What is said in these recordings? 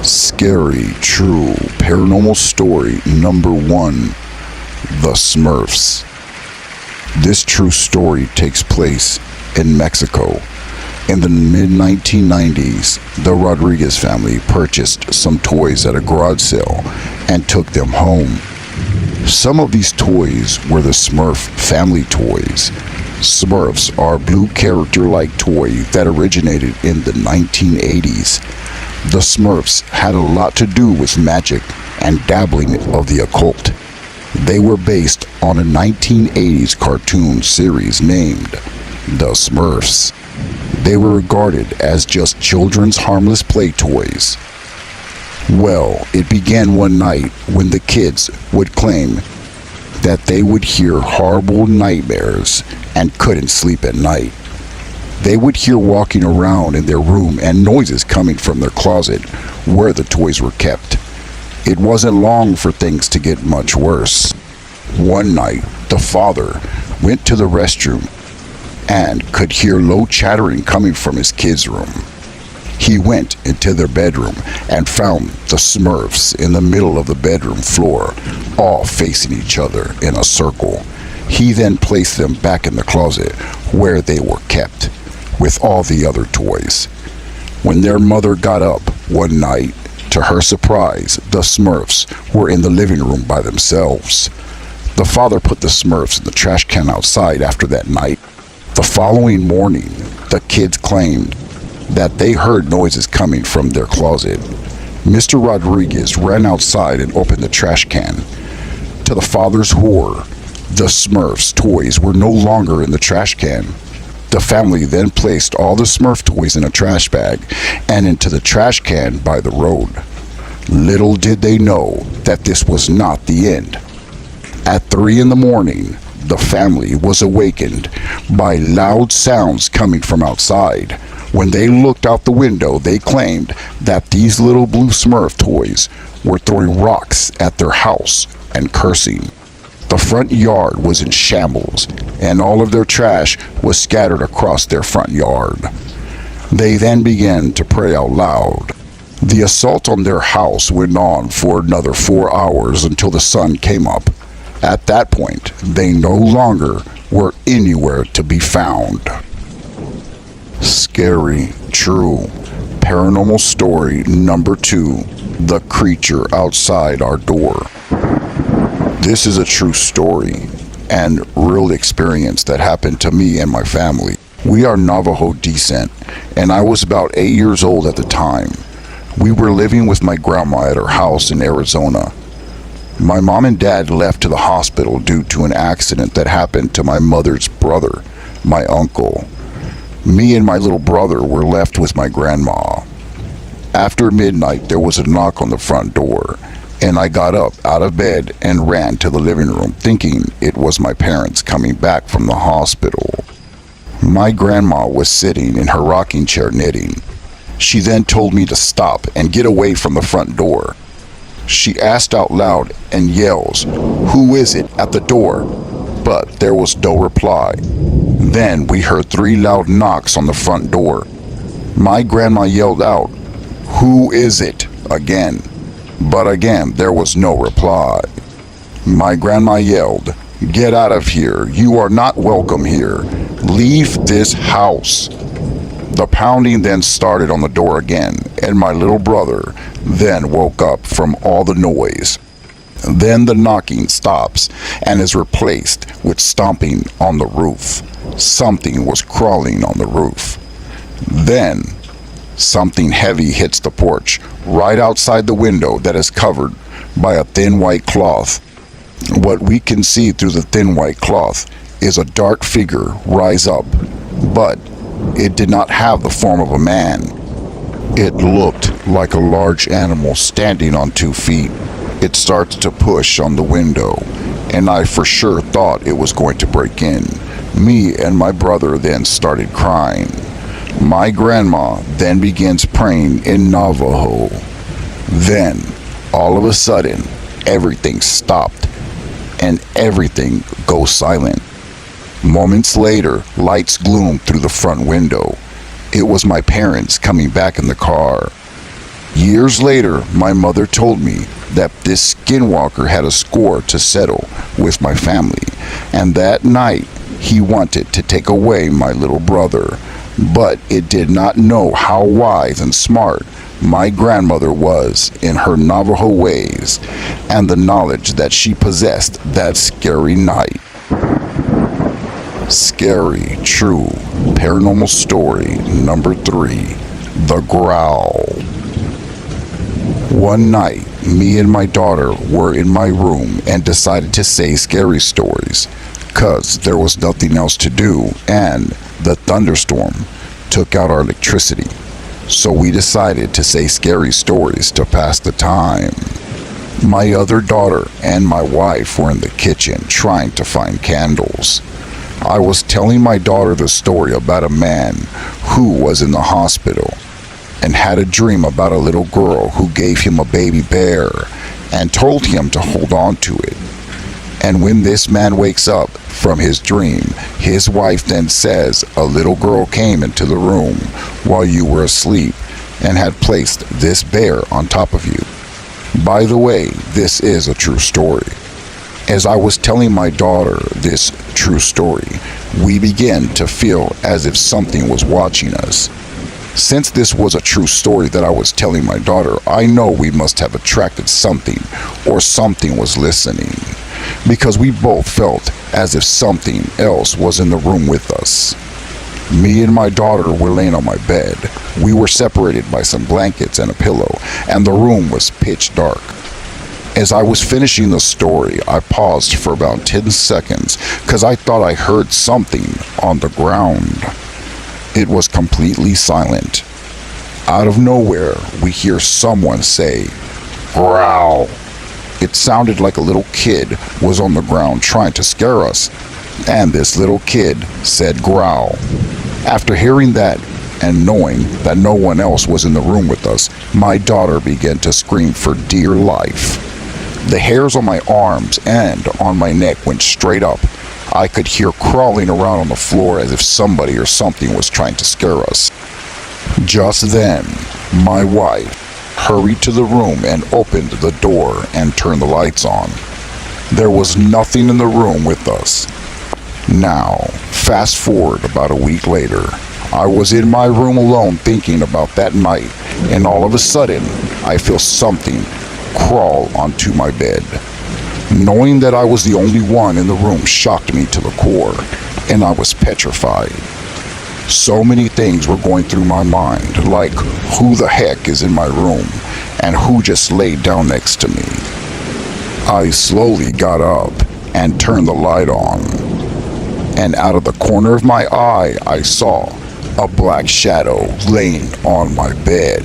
Scary, true, paranormal story number 1, The Smurfs. This true story takes place in Mexico. In the mid-1990s, the Rodriguez family purchased some toys at a garage sale and took them home. Some of these toys were the Smurf family toys. Smurfs are a blue character-like toy that originated in the 1980s. The Smurfs had a lot to do with magic and dabbling of the occult. They were based on a 1980s cartoon series named The Smurfs. They were regarded as just children's harmless play toys. Well, it began one night when the kids would claim that they would hear horrible nightmares and couldn't sleep at night. They would hear walking around in their room and noises coming from their closet where the toys were kept. It wasn't long for things to get much worse. One night, the father went to the restroom and could hear low chattering coming from his kids' room. He went into their bedroom and found the Smurfs in the middle of the bedroom floor, all facing each other in a circle. He then placed them back in the closet where they were kept, with all the other toys. When their mother got up one night, to her surprise, the Smurfs were in the living room by themselves. The father put the Smurfs in the trash can outside after that night. The following morning, the kids claimed that they heard noises coming from their closet. Mr. Rodriguez ran outside and opened the trash can. To the father's horror, the Smurfs' toys were no longer in the trash can. The family then placed all the Smurf toys in a trash bag and into the trash can by the road. Little did they know that this was not the end. At 3 in the morning, the family was awakened by loud sounds coming from outside. When they looked out the window, they claimed that these little blue Smurf toys were throwing rocks at their house and cursing. The front yard was in shambles, and all of their trash was scattered across their front yard. They then began to pray out loud. The assault on their house went on for another 4 hours until the sun came up. At that point, they no longer were anywhere to be found. Scary, true, paranormal story number 2, The Creature Outside Our Door. This is a true story and real experience that happened to me and my family. We are Navajo descent, and I was about 8 years old at the time. We were living with my grandma at her house in Arizona. My mom and dad left to the hospital due to an accident that happened to my mother's brother, my uncle. Me and my little brother were left with my grandma. After midnight, there was a knock on the front door, and I got up out of bed and ran to the living room thinking it was my parents coming back from the hospital. My grandma was sitting in her rocking chair knitting. She then told me to stop and get away from the front door. She asked out loud and yells, "Who is it at the door?" But there was no reply. Then we heard 3 loud knocks on the front door. My grandma yelled out, "Who is it?" again. But again, there was no reply. My grandma yelled, "Get out of here. You are not welcome here. Leave this house." The pounding then started on the door again, and my little brother then woke up from all the noise. Then the knocking stops and is replaced with stomping on the roof. Something was crawling on the roof. Then something heavy hits the porch right outside the window that is covered by a thin white cloth. What we can see through the thin white cloth is a dark figure rise up, but it did not have the form of a man. It looked like a large animal standing on 2 feet. It starts to push on the window, and I for sure thought it was going to break in. Me and my brother then started crying. My grandma then begins praying in Navajo. Then, all of a sudden, everything stopped, and everything goes silent. Moments later, lights gloomed through the front window. It was my parents coming back in the car. Years later, my mother told me that this skinwalker had a score to settle with my family, and that night he wanted to take away my little brother, but it did not know how wise and smart my grandmother was in her Navajo ways and the knowledge that she possessed that scary night. Scary, true, paranormal story number 3, The Growl. One night, me and my daughter were in my room and decided to say scary stories, 'cause there was nothing else to do and the thunderstorm took out our electricity. So we decided to say scary stories to pass the time. My other daughter and my wife were in the kitchen trying to find candles. I was telling my daughter the story about a man who was in the hospital and had a dream about a little girl who gave him a baby bear and told him to hold on to it. And when this man wakes up from his dream, his wife then says a little girl came into the room while you were asleep and had placed this bear on top of you. By the way, this is a true story. As I was telling my daughter this true story, we began to feel as if something was watching us. Since this was a true story that I was telling my daughter, I know we must have attracted something, or something was listening, because we both felt as if something else was in the room with us. Me and my daughter were laying on my bed. We were separated by some blankets and a pillow, and the room was pitch dark. As I was finishing the story, I paused for about 10 seconds because I thought I heard something on the ground. It was completely silent. Out of nowhere, we hear someone say, "Growl." It sounded like a little kid was on the ground trying to scare us, and this little kid said growl. After hearing that and knowing that no one else was in the room with us, my daughter began to scream for dear life. The hairs on my arms and on my neck went straight up. I could hear crawling around on the floor as if somebody or something was trying to scare us. Just then, my wife hurried to the room and opened the door and turned the lights on. There was nothing in the room with us. Now, fast forward about a week later, I was in my room alone thinking about that night, and all of a sudden, I feel something crawl onto my bed. Knowing that I was the only one in the room shocked me to the core, and I was petrified. So many things were going through my mind, like who the heck is in my room, and who just laid down next to me. I slowly got up and turned the light on, and out of the corner of my eye, I saw a black shadow laying on my bed.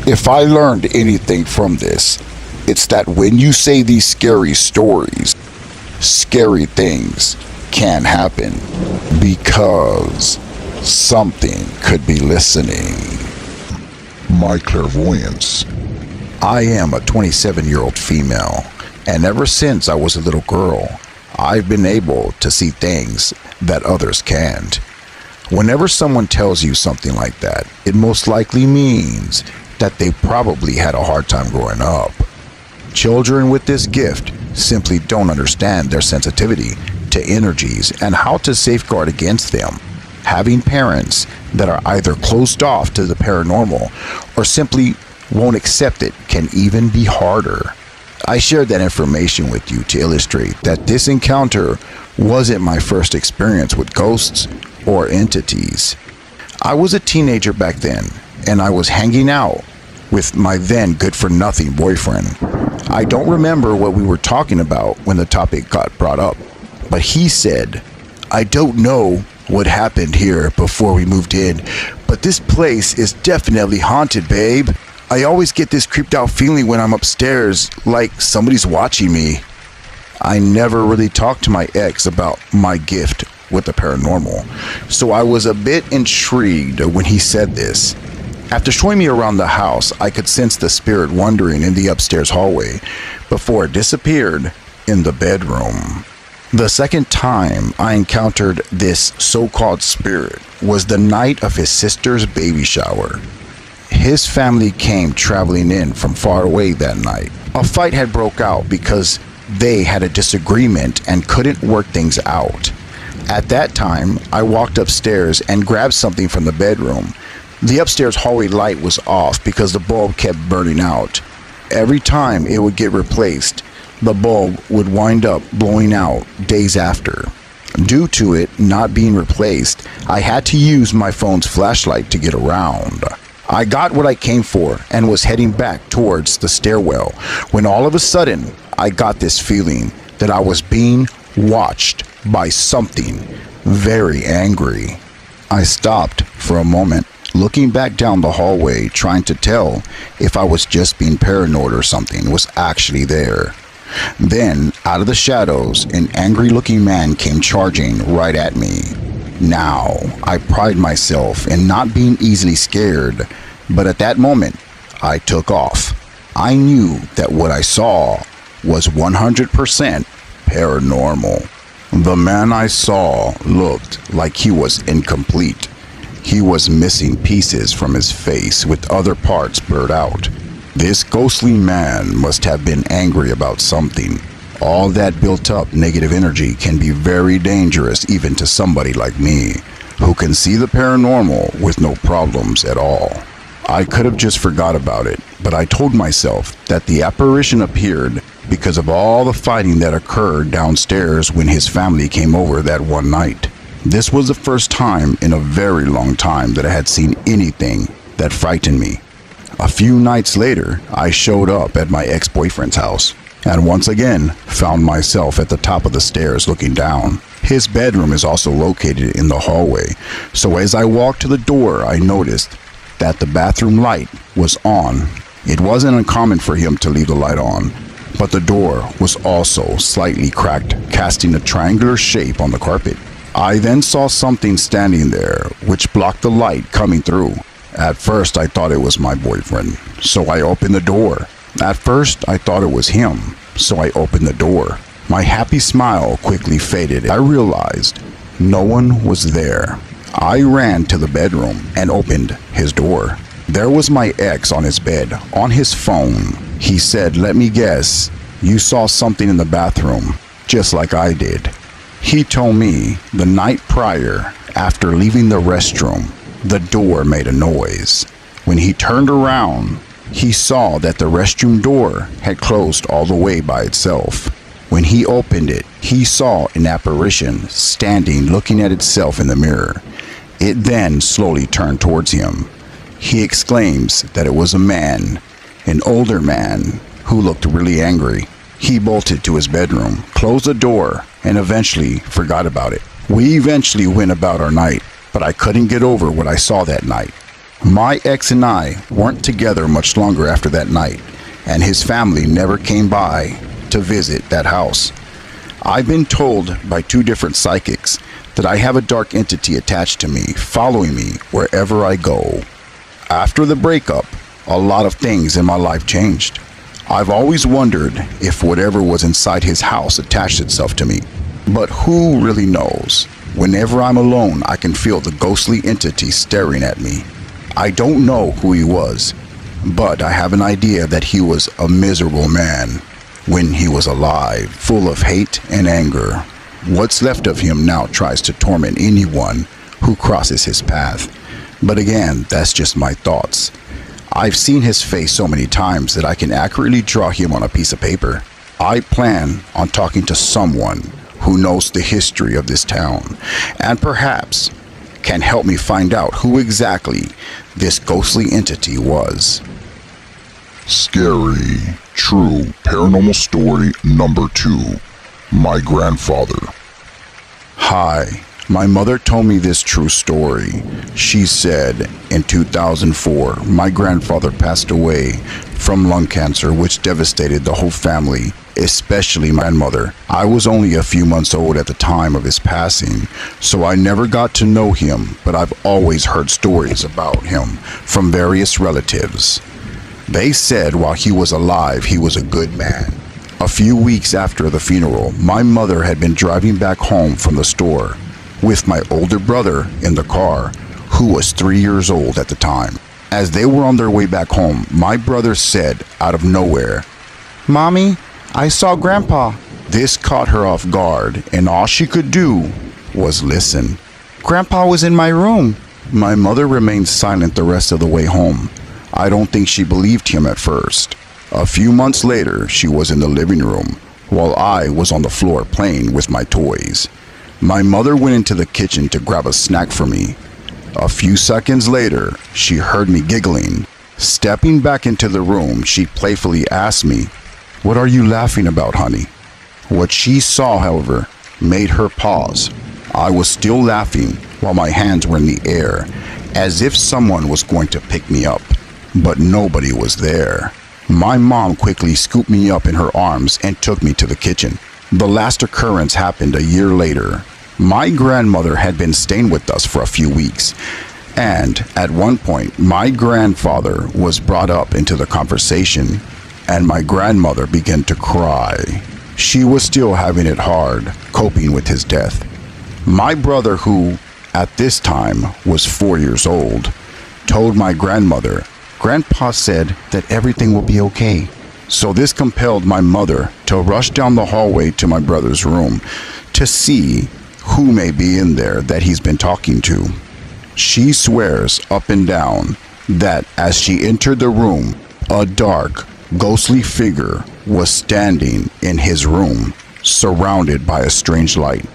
If I learned anything from this, it's that when you say these scary stories, scary things can happen because something could be listening. My clairvoyance. I am a 27-year-old female, and ever since I was a little girl, I've been able to see things that others can't. Whenever someone tells you something like that, it most likely means that they probably had a hard time growing up. Children with this gift simply don't understand their sensitivity to energies and how to safeguard against them. Having parents that are either closed off to the paranormal or simply won't accept it can even be harder. I shared that information with you to illustrate that this encounter wasn't my first experience with ghosts or entities. I was a teenager back then, and I was hanging out with my then good-for-nothing boyfriend. I don't remember what we were talking about when the topic got brought up, but he said, "I don't know what happened here before we moved in, but this place is definitely haunted, babe. I always get this creeped out feeling when I'm upstairs, like somebody's watching me." I never really talked to my ex about my gift with the paranormal, so I was a bit intrigued when he said this. After showing me around the house, I could sense the spirit wandering in the upstairs hallway before it disappeared in the bedroom. The second time I encountered this so-called spirit was the night of his sister's baby shower. His family came traveling in from far away that night. A fight had broke out because they had a disagreement and couldn't work things out. At that time, I walked upstairs and grabbed something from the bedroom. The upstairs hallway light was off because the bulb kept burning out. Every time it would get replaced, the bulb would wind up blowing out days after. Due to it not being replaced, I had to use my phone's flashlight to get around. I got what I came for and was heading back towards the stairwell when all of a sudden I got this feeling that I was being watched by something very angry. I stopped for a moment, looking back down the hallway, trying to tell if I was just being paranoid or something was actually there. Then, out of the shadows, an angry-looking man came charging right at me. Now, I pride myself in not being easily scared, but at that moment, I took off. I knew that what I saw was 100% paranormal. The man I saw looked like he was incomplete. He was missing pieces from his face with other parts blurred out. This ghostly man must have been angry about something. All that built up negative energy can be very dangerous even to somebody like me, who can see the paranormal with no problems at all. I could have just forgot about it, but I told myself that the apparition appeared because of all the fighting that occurred downstairs when his family came over that one night. This was the first time in a very long time that I had seen anything that frightened me. A few nights later, I showed up at my ex-boyfriend's house and once again found myself at the top of the stairs looking down. His bedroom is also located in the hallway, so as I walked to the door, I noticed that the bathroom light was on. It wasn't uncommon for him to leave the light on, but the door was also slightly cracked, casting a triangular shape on the carpet. I then saw something standing there, which blocked the light coming through. At first, I thought it was my boyfriend, so I opened the door. At first, I thought it was him, so I opened the door. My happy smile quickly faded. I realized no one was there. I ran to the bedroom and opened his door. There was my ex on his bed, on his phone. He said, "Let me guess, you saw something in the bathroom, just like I did." He told me the night prior, after leaving the restroom, the door made a noise. When he turned around, he saw that the restroom door had closed all the way by itself. When he opened it, he saw an apparition standing looking at itself in the mirror. It then slowly turned towards him. He exclaims that it was a man, an older man, who looked really angry. He bolted to his bedroom, closed the door, and eventually forgot about it. We eventually went about our night, but I couldn't get over what I saw that night. My ex and I weren't together much longer after that night, and his family never came by to visit that house. I've been told by 2 different psychics that I have a dark entity attached to me, following me wherever I go. After the breakup, a lot of things in my life changed. I've always wondered if whatever was inside his house attached itself to me. But who really knows? Whenever I'm alone, I can feel the ghostly entity staring at me. I don't know who he was, but I have an idea that he was a miserable man when he was alive, full of hate and anger. What's left of him now tries to torment anyone who crosses his path. But again, that's just my thoughts. I've seen his face so many times that I can accurately draw him on a piece of paper. I plan on talking to someone who knows the history of this town and perhaps can help me find out who exactly this ghostly entity was. Scary, true paranormal story number 2. My grandfather. Hi, my mother told me this true story. She said in 2004, my grandfather passed away from lung cancer, which devastated the whole family, especially my grandmother. I was only a few months old at the time of his passing, so I never got to know him, but I've always heard stories about him from various relatives. They said while he was alive, he was a good man. A few weeks after the funeral, my mother had been driving back home from the store with my older brother in the car, who was 3 years old at the time. As they were on their way back home, my brother said out of nowhere, "Mommy, I saw Grandpa." This caught her off guard, and all she could do was listen. "Grandpa was in my room." My mother remained silent the rest of the way home. I don't think she believed him at first. A few months later, she was in the living room, while I was on the floor playing with my toys. My mother went into the kitchen to grab a snack for me. A few seconds later, she heard me giggling. Stepping back into the room, she playfully asked me, "What are you laughing about, honey?" What she saw, however, made her pause. I was still laughing while my hands were in the air, as if someone was going to pick me up, but nobody was there. My mom quickly scooped me up in her arms and took me to the kitchen. The last occurrence happened a year later. My grandmother had been staying with us for a few weeks, and at one point my grandfather was brought up into the conversation, and my grandmother began to cry. She was still having it hard, coping with his death. My brother, who at this time was 4 years old, told my grandmother, "Grandpa said that everything will be okay." So this compelled my mother to rush down the hallway to my brother's room to see who may be in there that he's been talking to. She swears up and down that as she entered the room, a dark, ghostly figure was standing in his room, surrounded by a strange light.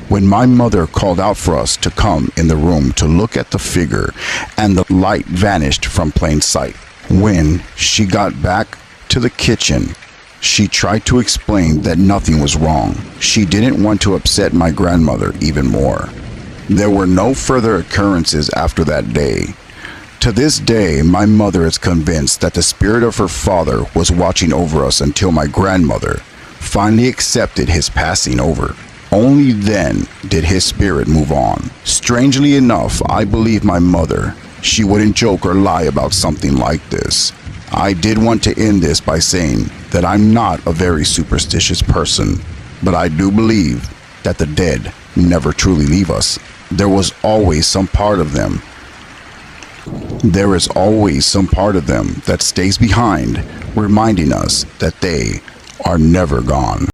When my mother called out for us to come in the room to look at the figure, and the light vanished from plain sight. When she got back to the kitchen, she tried to explain that nothing was wrong. She didn't want to upset my grandmother even more. There were no further occurrences after that day. To this day, my mother is convinced that the spirit of her father was watching over us until my grandmother finally accepted his passing over. Only then did his spirit move on. Strangely enough, I believe my mother. She wouldn't joke or lie about something like this. I did want to end this by saying that I'm not a very superstitious person, but I do believe that the dead never truly leave us. There is always some part of them that stays behind, reminding us that they are never gone.